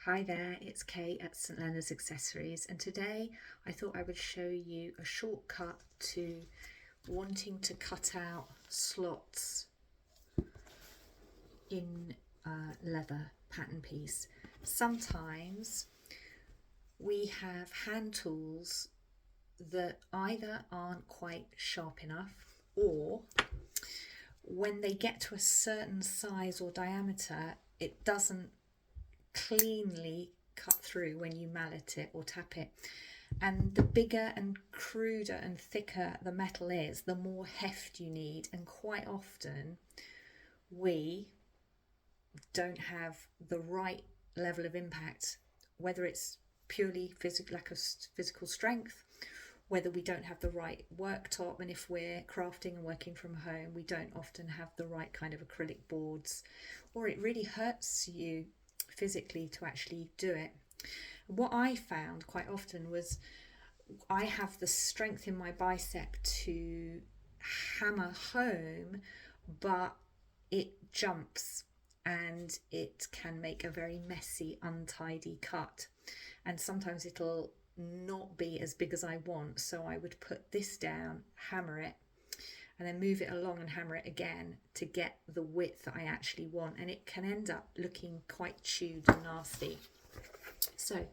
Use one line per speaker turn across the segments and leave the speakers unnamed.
Hi there, it's Kate at St Leonard's Accessories, and today I thought I would show you a shortcut to wanting to cut out slots in a leather pattern piece. Sometimes we have hand tools that either aren't quite sharp enough, or when they get to a certain size or diameter, it doesn't cleanly cut through when you mallet it or tap it. And the bigger and cruder and thicker the metal is, the more heft you need, and quite often we don't have the right level of impact, whether it's purely lack of physical strength, whether we don't have the right worktop, and if we're crafting and working from home, we don't often have the right kind of acrylic boards, or it really hurts you physically to actually do it. What I found quite often was I have the strength in my bicep to hammer home, but it jumps and it can make a very messy, untidy cut, and sometimes it'll not be as big as I want. So I would put this down, hammer it, and then move it along and hammer it again to get the width that I actually want, and it can end up looking quite chewed and nasty. So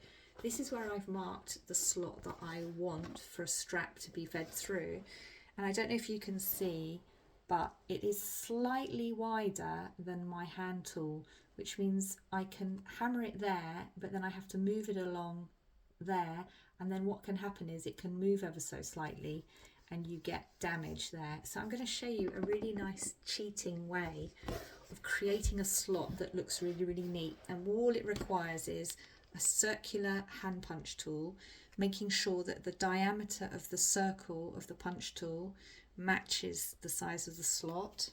this is where I've marked the slot that I want for a strap to be fed through, and I don't know if you can see, but it is slightly wider than my hand tool, which means I can hammer it there, but then I have to move it along there, and then what can happen is it can move ever so slightly and you get damage there. So I'm going to show you a really nice cheating way of creating a slot that looks really, really neat. And all it requires is a circular hand punch tool, making sure that the diameter of the circle of the punch tool matches the size of the slot.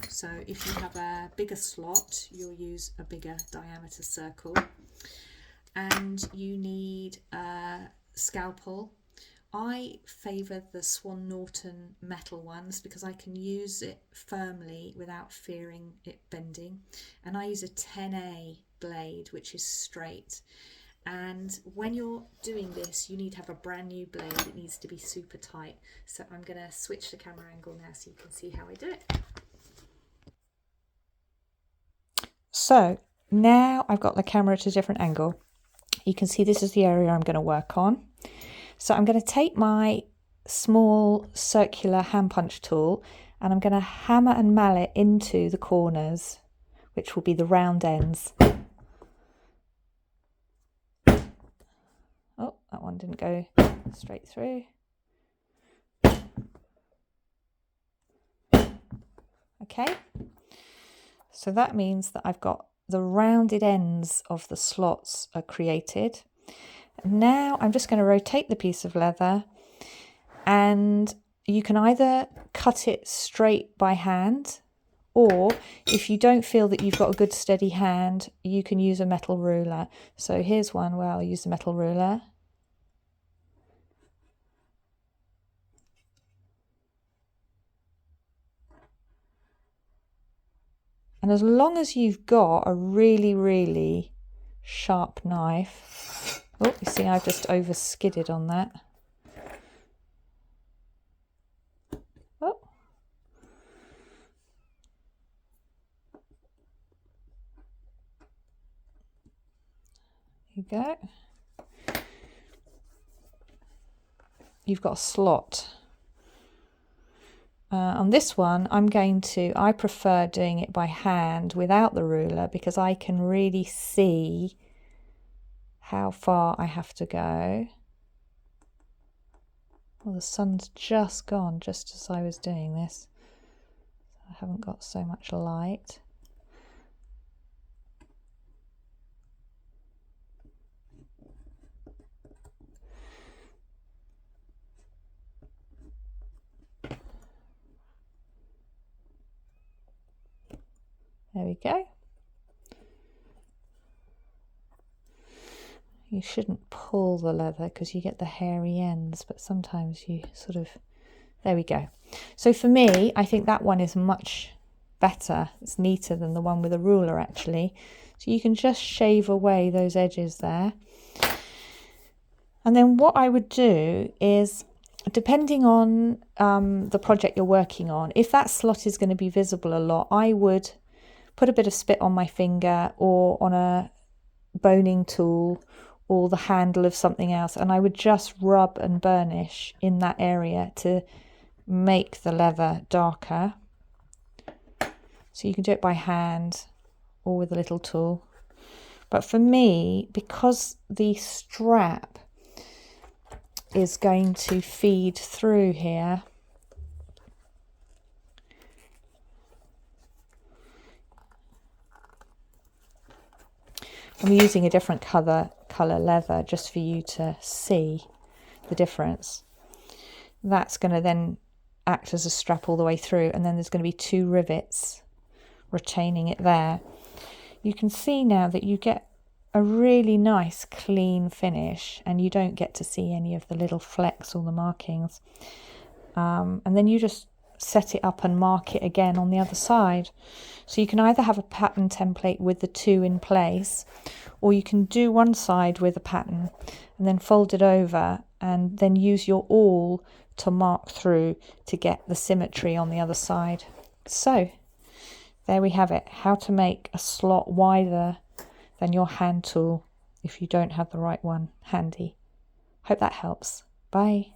So if you have a bigger slot, you'll use a bigger diameter circle. And you need a scalpel. I favour the Swan Norton metal ones because I can use it firmly without fearing it bending. And I use a 10A blade, which is straight. And when you're doing this, you need to have a brand new blade. It needs to be super tight. So I'm going to switch the camera angle now so you can see how I do it. So now I've got the camera at a different angle. You can see this is the area I'm going to work on. So I'm going to take my small circular hand punch tool and I'm going to hammer and mallet into the corners, which will be the round ends. Oh, that one didn't go straight through. Okay, so that means that I've got the rounded ends of the slots are created. Now I'm just going to rotate the piece of leather, and you can either cut it straight by hand, or if you don't feel that you've got a good steady hand, you can use a metal ruler. So here's one where I'll use the metal ruler. And as long as you've got a really, really sharp knife. Oh, you see I've just over skidded on that. Oh. There you go. You've got a slot. On this one, I prefer doing it by hand without the ruler because I can really see how far I have to go. Well, the sun's just gone just as I was doing this. I haven't got so much light. There we go. You shouldn't pull the leather because you get the hairy ends, but sometimes you sort of, there we go. So for me, I think that one is much better. It's neater than the one with a ruler actually. So you can just shave away those edges there. And then what I would do is, depending on the project you're working on, if that slot is going to be visible a lot, I would put a bit of spit on my finger or on a boning tool or the handle of something else, and I would just rub and burnish in that area to make the leather darker. So you can do it by hand or with a little tool. But for me, because the strap is going to feed through here, I'm using a different colour leather just for you to see the difference. That's going to then act as a strap all the way through, and then there's going to be 2 rivets retaining it there. You can see now that you get a really nice clean finish, and you don't get to see any of the little flecks or the markings. And then you just set it up and mark it again on the other side. So you can either have a pattern template with the 2 in place, or you can do one side with a pattern and then fold it over and then use your awl to mark through to get the symmetry on the other side. So there we have it, how to make a slot wider than your hand tool if you don't have the right one handy. Hope that helps. Bye.